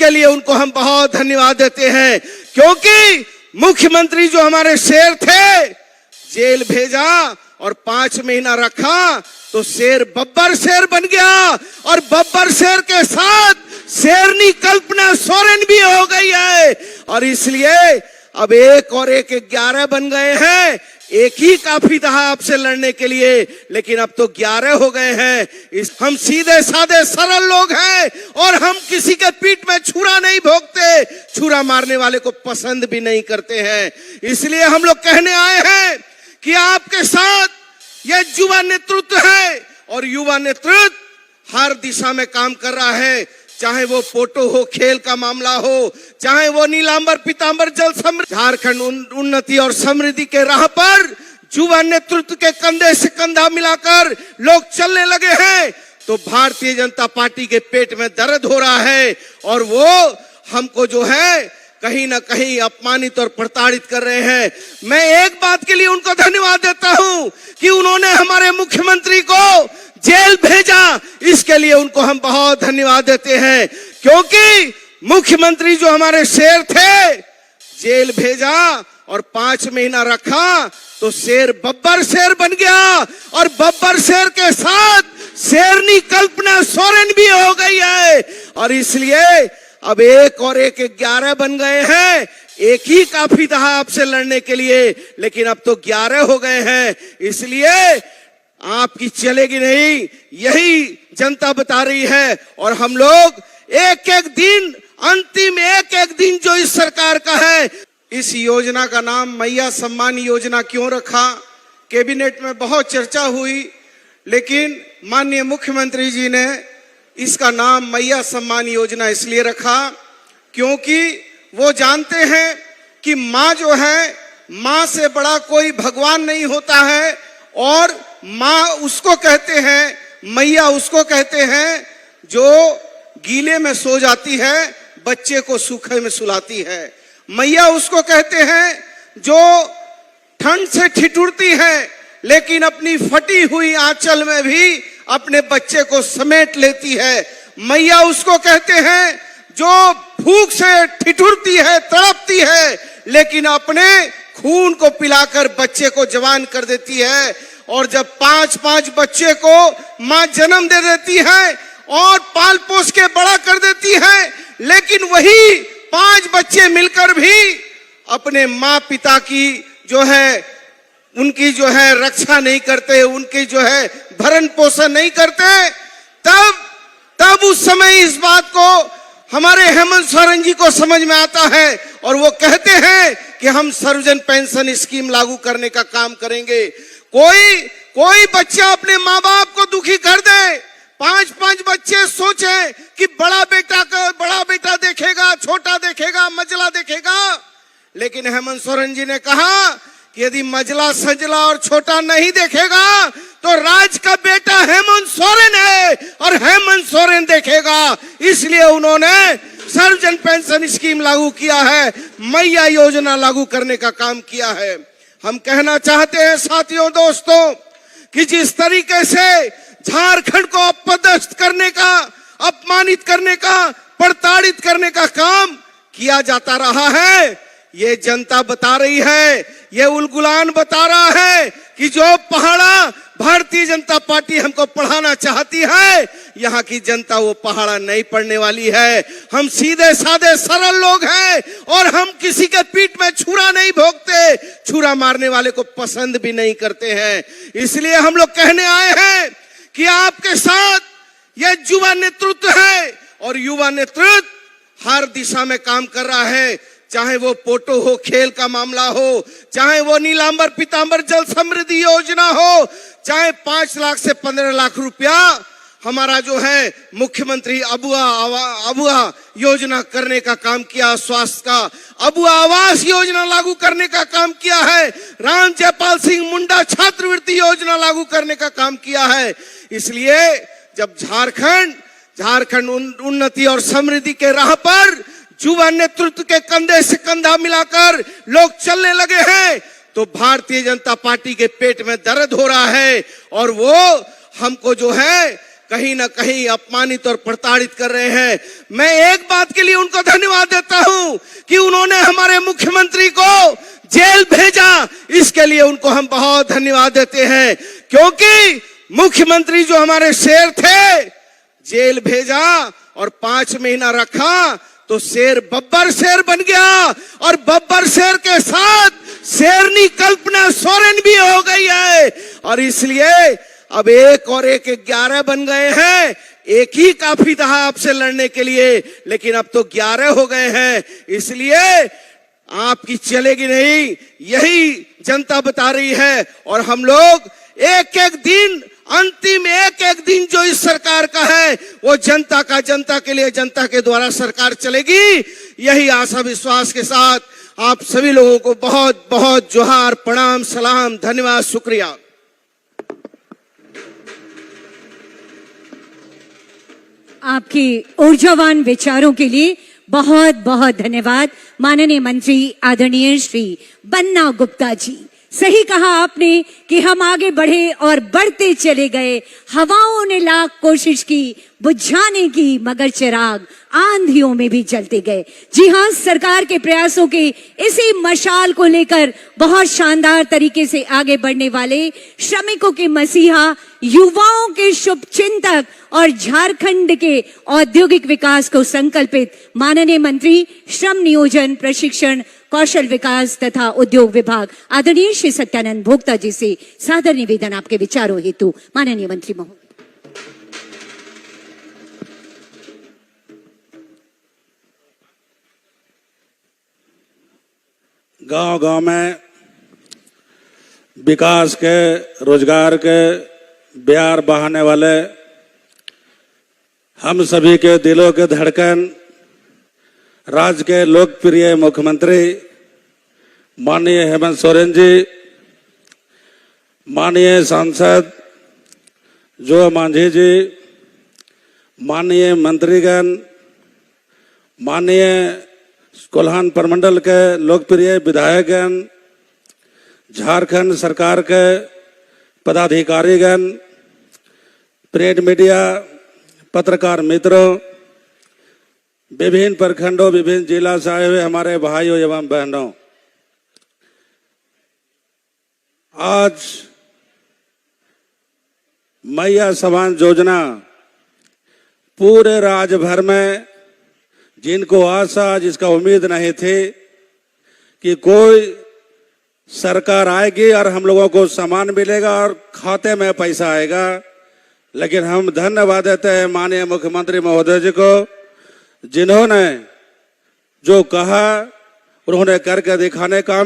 इसके लिए उनको हम बहुत धन्यवाद देते हैं, क्योंकि मुख्यमंत्री जो हमारे शेर थे, जेल भेजा और 5 महीना रखा तो शेर बब्बर शेर बन गया, और बब्बर शेर के साथ शेरनी कल्पना सोरेन भी हो गई है, और इसलिए अब 1 और 1 11 बन गए हैं। एक ही काफी था आपसे लड़ने के लिए, लेकिन अब तो 11 हो गए हैं। हम सीधे साधे सरल लोग हैं, और हम किसी के पीठ में छुरा नहीं भोंकते, छुरा मारने वाले को पसंद भी नहीं करते हैं। इसलिए हम लोग कहने आए हैं कि आपके साथ यह युवा नेतृत्व है, और युवा नेतृत्व हर दिशा में काम कर रहा है, चाहे वो पोटो हो, खेल का मामला हो, चाहे वो नीलांबर पीतांबर जल समृद्धि, झारखंड उन्नति और समृद्धि के राह पर युवा नेतृत्व के कंधे से कंधा मिलाकर लोग चलने लगे हैं। तो भारतीय जनता पार्टी के पेट में दर्द हो रहा है, और वो हमको जो है कहीं ना कहीं अपमानित और प्रताड़ित कर रहे हैं। मैं एक बात के लिए उनको धन्यवाद देता हूं कि उन्होंने हमारे मुख्यमंत्री को जेल भेजा, इसके लिए उनको हम बहुत धन्यवाद देते हैं, क्योंकि मुख्यमंत्री जो हमारे शेर थे, जेल भेजा और 5 महीना रखा तो शेर बब्बर शेर बन गया, और बब्बर शेर के साथ शेरनी कल्पना सोरेन भी हो गई है, और इसलिए अब 1 और 1 11 बन गए हैं। एक ही काफी था आपसे लड़ने के लिए, लेकिन अब तो 11 हो गए हैं। इसलिए आपकी चलेगी नहीं, यही जनता बता रही है, और हम लोग एक एक दिन, अंतिम एक एक दिन जो इस सरकार का है, इस योजना का नाम मैया सम्मान योजना क्यों रखा, कैबिनेट में बहुत चर्चा हुई, लेकिन माननीय मुख्यमंत्री जी ने इसका नाम मैया सम्मान योजना इसलिए रखा क्योंकि वो जानते हैं कि माँ जो है, माँ से बड़ा कोई भगवान नहीं होता है, और माँ उसको कहते हैं, मैया उसको कहते हैं जो गीले में सो जाती है, बच्चे को सूखे में सुलाती है। मैया उसको कहते हैं जो ठंड से ठिठुरती है, लेकिन अपनी फटी हुई आंचल में भी अपने बच्चे को समेट लेती है। मैया उसको कहते हैं जो भूख से ठिठुरती है, तड़पती है, लेकिन अपने खून को पिलाकर बच्चे को जवान कर देती है। और जब 5-5 बच्चे को माँ जन्म दे देती है और पाल पोस के बड़ा कर देती है, लेकिन वही 5 बच्चे मिलकर भी अपने माँ पिता की जो है, उनकी जो है रक्षा नहीं करते, उनकी जो है भरण पोषण नहीं करते, तब उस समय इस बात को हमारे हेमंत सोरेन जी को समझ में आता है, और वो कहते हैं कि हम सर्वजन पेंशन स्कीम लागू करने का काम करेंगे। कोई बच्चा अपने माँ बाप को दुखी कर दे, 5-5 बच्चे सोचे कि बड़ा बेटा देखेगा, छोटा देखेगा, मजला देखेगा, लेकिन हेमंत सोरेन जी ने कहा कि यदि मजला सजला और छोटा नहीं देखेगा तो राज का बेटा हेमंत सोरेन है, और हेमंत सोरेन देखेगा। इसलिए उन्होंने सर्वजन पेंशन स्कीम लागू किया है, मैया योजना लागू करने का काम किया है। हम कहना चाहते हैं साथियों, दोस्तों, कि जिस तरीके से झारखंड को अपदस्थ करने का, अपमानित करने का, प्रताड़ित करने का काम किया जाता रहा है, ये जनता बता रही है, ये उलगुलान बता रहा है कि जो पहाड़ा भारतीय जनता पार्टी हमको पढ़ाना चाहती है, यहाँ की जनता वो पहाड़ा नहीं पढ़ने वाली है। हम सीधे साधे सरल लोग हैं, और हम किसी के पीठ में छुरा नहीं भोंकते, छुरा मारने वाले को पसंद भी नहीं करते हैं। इसलिए हम लोग कहने आए हैं कि आपके साथ यह युवा नेतृत्व है, और युवा नेतृत्व हर दिशा में काम कर रहा है, चाहे वो पोटो हो, खेल का मामला हो, चाहे वो नीलांबर पीतांबर जल समृद्धि योजना हो, चाहे 5 लाख से 15 लाख रुपया हमारा जो है मुख्यमंत्री अबुआ योजना करने का काम किया, स्वास्थ्य का अबुआ आवास योजना लागू करने का काम किया है, राम जयपाल सिंह मुंडा छात्रवृत्ति योजना लागू करने का काम किया है। इसलिए जब झारखंड उन्नति और समृद्धि के राह पर युवा नेतृत्व के कंधे से कंधा मिलाकर लोग चलने लगे हैं, तो भारतीय जनता पार्टी के पेट में दर्द हो रहा है, और वो हमको जो है कहीं ना कहीं अपमानित और प्रताड़ित कर रहे हैं। मैं एक बात के लिए उनको धन्यवाद देता हूं कि उन्होंने हमारे मुख्यमंत्री को जेल भेजा, इसके लिए उनको हम बहुत धन्यवाद देते हैं। क्योंकि मुख्यमंत्री जो हमारे शेर थे, जेल भेजा और 5 महीना रखा तो शेर बब्बर शेर बन गया, और बब्बर शेर के साथ शेरनी कल्पना सोरेन भी हो गई है, और इसलिए अब 1 और 1 11 बन गए हैं। एक ही काफी था आपसे लड़ने के लिए, लेकिन अब तो 11 हो गए हैं। इसलिए आपकी चलेगी नहीं, यही जनता बता रही है। और हम लोग एक एक दिन, अंतिम एक एक दिन जो इस सरकार का है, वो जनता का, जनता के लिए, जनता के द्वारा सरकार चलेगी। यही आशा विश्वास के साथ आप सभी लोगों को बहुत बहुत जोहार, प्रणाम, सलाम, धन्यवाद, शुक्रिया। आपके ऊर्जावान विचारों के लिए बहुत बहुत धन्यवाद माननीय मंत्री आदरणीय श्री बन्ना गुप्ता जी। सही कहा आपने कि हम आगे बढ़े और बढ़ते चले गए। हवाओं ने लाख कोशिश की बुझाने की, मगर चिराग आंधियों में भी जलते गए। जी हाँ, सरकार के प्रयासों के इसी मशाल को लेकर बहुत शानदार तरीके से आगे बढ़ने वाले श्रमिकों के मसीहा, युवाओं के शुभ चिंतक और झारखंड के औद्योगिक विकास को संकल्पित माननीय मंत्री श्रम नियोजन, प्रशिक्षण, कौशल विकास तथा उद्योग विभाग आदरणीय श्री सत्यानंद भोक्ता जी से सादर निवेदन आपके विचारों हेतु। माननीय मंत्री महोदय। गांव-गांव में विकास के, रोजगार के बयार बहाने वाले हम सभी के दिलों के धड़कन, राज्य के लोकप्रिय मुख्यमंत्री माननीय हेमंत सोरेन जी, माननीय सांसद जो मांझी जी, माननीय मंत्रीगण, माननीय कोल्हान प्रमंडल के लोकप्रिय विधायकगण, झारखंड सरकार के पदाधिकारीगण, प्रिंट मीडिया, पत्रकार मित्रों, विभिन्न प्रखंडों, विभिन्न जिला से आए हुए हमारे भाइयों एवं बहनों, आज मैया समान योजना पूरे राज्य भर में, जिनको आशा, जिसका उम्मीद नहीं थी कि कोई सरकार आएगी और हम लोगों को सामान मिलेगा और खाते में पैसा आएगा, लेकिन हम धन्यवाद देते हैं माननीय मुख्यमंत्री महोदय जी को, जिन्होंने जो कहा उन्होंने करके दिखाने का